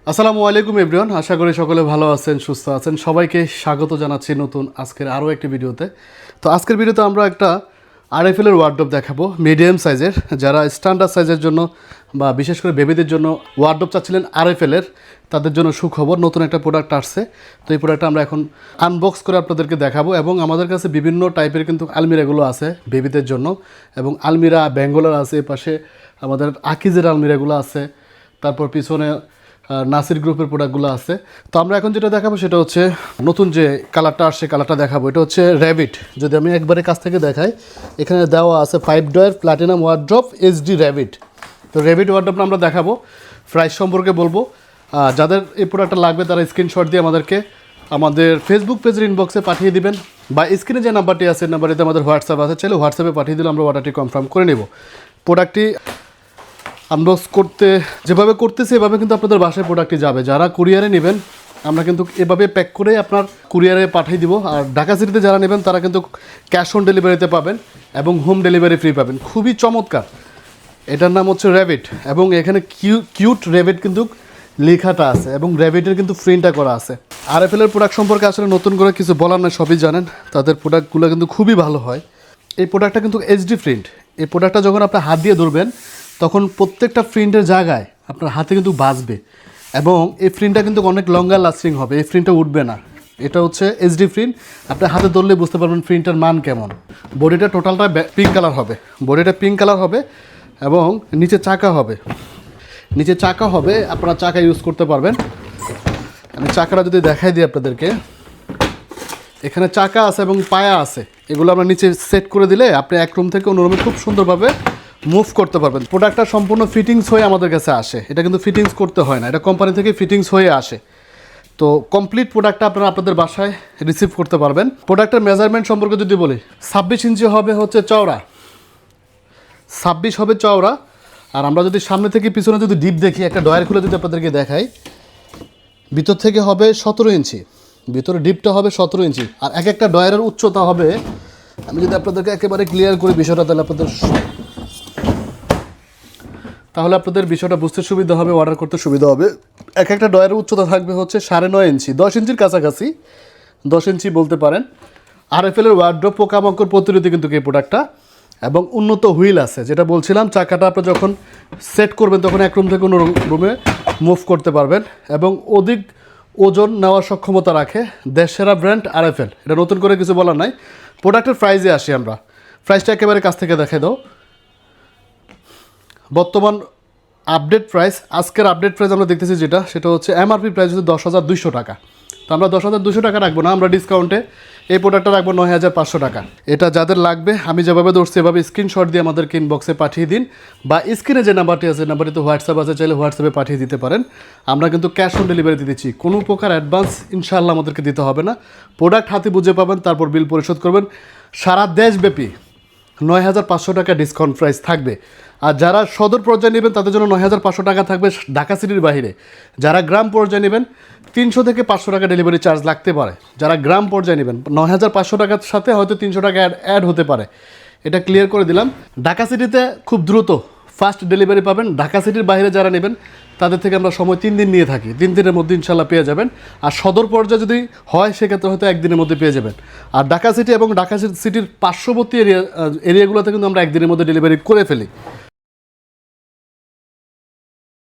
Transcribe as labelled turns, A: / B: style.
A: আসসালামু আলাইকুম এভরিওয়ান, আশা করি সকলে ভালো আছেন, সুস্থ আছেন। সবাইকে স্বাগত জানাচ্ছি নতুন আজকের আরও একটি ভিডিওতে। তো আজকের ভিডিওতে আমরা একটা আরএফএলের ওয়ার্ডরোব দেখাবো, মিডিয়াম সাইজের। যারা স্ট্যান্ডার্ড সাইজের জন্য বা বিশেষ করে বেবিদের জন্য ওয়ার্ডরোব চাচ্ছিলেন আরএফএলের, তাদের জন্য সুখবর, নতুন একটা প্রোডাক্ট আসছে। তো এই প্রোডাক্টটা আমরা এখন আনবক্স করে আপনাদেরকে দেখাবো। এবং আমাদের কাছে বিভিন্ন টাইপের কিন্তু আলমিরাগুলো আছে বেবিদের জন্য, এবং আলমিরা বেঙ্গলার আছে, পাশে আমাদের আকিজের আলমিরাগুলো আছে, তারপর পিছনে নাসির গ্রুপের প্রোডাক্টগুলো আছে। তো আমরা এখন যেটা দেখাবো সেটা হচ্ছে নতুন যে কালারটা আসছে, কালারটা দেখাবো। এটা হচ্ছে র্যাবিট। যদি আমি একবারে কাছ থেকে দেখাই, এখানে দেওয়া আছে 5 drawer platinum wardrobe HD rabbit. তো র্যাবিট ওয়ার্ড্রপটা আমরা দেখাবো, প্রাইস সম্পর্কে বলবো। যাদের এই প্রোডাক্টটা লাগবে তারা স্ক্রিনশট দিয়ে আমাদেরকে আমাদের ফেসবুক পেজের ইনবক্সে পাঠিয়ে দিবেন, বা স্ক্রিনে যে নাম্বারটি আছে নাম্বারটিতে আমাদের হোয়াটসঅ্যাপ আছে, চাইলে হোয়াটসঅ্যাপে পাঠিয়ে দিলে আমরা অর্ডারটি কনফার্ম করে নেব। প্রোডাক্টটি আনবক্স করতে যেভাবে করতেছি এভাবে কিন্তু আপনাদের বাসায় প্রোডাক্টটি যাবে। যারা কুরিয়ারে নেবেন আমরা কিন্তু এভাবে প্যাক করে আপনার কুরিয়ারে পাঠিয়ে দিব। আর ঢাকা সিটিতে যারা নেবেন তারা কিন্তু ক্যাশ অন ডেলিভারিতে পাবেন এবং হোম ডেলিভারি ফ্রি পাবেন। খুবই চমৎকার। এটার নাম হচ্ছে র্যাবিট, এবং এখানে কিউট র্যাবিট কিন্তু লেখাটা আছে, এবং র্যাবিটের কিন্তু প্রিন্টটা করা আছে। আরএফএলের প্রোডাক্ট সম্পর্কে আসলে নতুন করে কিছু বলার নয়, সবই জানেন। তাদের প্রোডাক্টগুলো কিন্তু খুবই ভালো হয়। এই প্রোডাক্টটা কিন্তু এইচডি প্রিন্ট। এই প্রোডাক্টটা যখন আপনি হাত দিয়ে ধরবেন তখন প্রত্যেকটা প্রিন্টের জায়গায় আপনার হাতে কিন্তু বাজবে, এবং এই প্রিন্টটা কিন্তু অনেক লঙ্গার লাস্টিং হবে। এই প্রিন্টটা উঠবে না। এটা হচ্ছে এইচডি প্রিন্ট। আপনি হাতে ধরলে বুঝতে পারবেন প্রিন্টের মান কেমন। বডিটা টোটালটা পিঙ্ক কালার হবে, বডিটা পিঙ্ক কালার হবে, এবং নিচে চাকা হবে। নিচে চাকা হবে, আপনারা চাকা ইউজ করতে পারবেন। আমি চাকাটা যদি দেখাই দিই আপনাদেরকে, এখানে চাকা আছে এবং পায়া আছে। এগুলো আমরা নিচে সেট করে দিলে আপনি এক রুম থেকে অন্য রুমে খুব সুন্দরভাবে মুভ করতে পারবেন। প্রোডাক্টটা সম্পূর্ণ ফিটিংস হয়ে আমাদের কাছে আসে। এটা কিন্তু ফিটিংস করতে হয় না, এটা কোম্পানি থেকে ফিটিংস হয়ে আসে। তো কমপ্লিট প্রোডাক্টটা আপনারা আপনাদের বাসায় রিসিভ করতে পারবেন। প্রোডাক্টের মেজারমেন্ট সম্পর্কে যদি বলি, 26 ইঞ্চি হবে হচ্ছে চওড়া, 26 হবে চওড়া। আর আমরা যদি সামনে থেকে পিছনে যদি ডিপ দেখি, একটা ডয়ার খুলে যদি আপনাদেরকে দেখাই, ভিতর থেকে হবে 17 ইঞ্চি, ভিতরে ডিপটা হবে 17 ইঞ্চি। আর এক একটা ডয়ারের উচ্চতা হবে, আমি যদি আপনাদেরকে একেবারে ক্লিয়ার করি বিষয়টা, তাহলে আপনাদের বিষয়টা বুঝতে সুবিধা হবে, অর্ডার করতে সুবিধা হবে। এক একটা ডয়ারের উচ্চতা থাকবে হচ্ছে 9.5 ইঞ্চি, 10 ইঞ্চির কাছাকাছি, 10 ইঞ্চি বলতে পারেন। আরএফএলের ওয়ার্ড্রপ পোকামাকড় প্রতিরোধী কিন্তু এই প্রোডাক্টটা, এবং উন্নত হুইল আছে। যেটা বলছিলাম, চাকাটা আপনি যখন সেট করবেন তখন এক রুম থেকে অন্য রুমে মুভ করতে পারবেন, এবং অধিক ওজন নেওয়ার সক্ষমতা রাখে। দেশসেরা ব্র্যান্ড আরএফএল। এটা নতুন করে কিছু বলার নাই। প্রোডাক্টের প্রাইসে আসি আমরা, প্রাইসটা একেবারে কাছ থেকে দেখাই দাও। বর্তমান আপডেট প্রাইস, আজকের আপডেট প্রাইস আমরা দেখতেছি যেটা, সেটা হচ্ছে এমআরপি প্রাইস হচ্ছে 10,200 টাকা। তো আমরা 10,200 টাকা রাখবো না, আমরা ডিসকাউন্টে এই প্রোডাক্টটা রাখবো 9,500 টাকা। এটা যাদের লাগবে আমি যেভাবে ধরছি এভাবে স্ক্রিনশট দিয়ে আমাদেরকে ইনবক্সে পাঠিয়ে দিন, বা স্ক্রিনে যে নাম্বারটি আছে নাম্বারটিতে হোয়াটসঅ্যাপ আছে, চাইলে হোয়াটসঅ্যাপে পাঠিয়ে দিতে পারেন। আমরা কিন্তু ক্যাশ অন ডেলিভারি দিচ্ছি, কোনো প্রকার অ্যাডভান্স ইনশাআল্লাহ আমাদেরকে দিতে হবে না। প্রোডাক্ট হাতে বুঝে পাবেন, তারপর বিল পরিশোধ করবেন। সারা দেশব্যাপী 9,500 টাকা ডিসকাউন্ট প্রাইস থাকবে। আর যারা সদর পর্যায়ে নেবেন তাদের জন্য 9,500 টাকা থাকবে ঢাকা সিটির বাইরে। যারা গ্রাম পর্যায়ে নেবেন 300 থেকে 500 টাকা ডেলিভারি চার্জ লাগতে পারে। যারা গ্রাম পর্যায়ে নেবেন 9,500 টাকার সাথে হয়তো 300 টাকা অ্যাড হতে পারে। এটা ক্লিয়ার করে দিলাম। ঢাকা সিটিতে খুব দ্রুত ফাস্ট ডেলিভারি পাবেন। ঢাকা সিটির বাইরে যারা নেবেন তাদের থেকে আমরা সময় 3 দিন নিয়ে থাকি, 3 দিনের মধ্যে ইনশাল্লাহ পেয়ে যাবেন। আর সদর পর্যায়ে যদি হয় সেক্ষেত্রে হয়তো 1 দিনের মধ্যে পেয়ে যাবেন। আর ঢাকা সিটি এবং ঢাকা সিটির পার্শ্ববর্তী এরিয়াগুলোতে কিন্তু আমরা 1 দিনের মধ্যে ডেলিভারি করে ফেলি।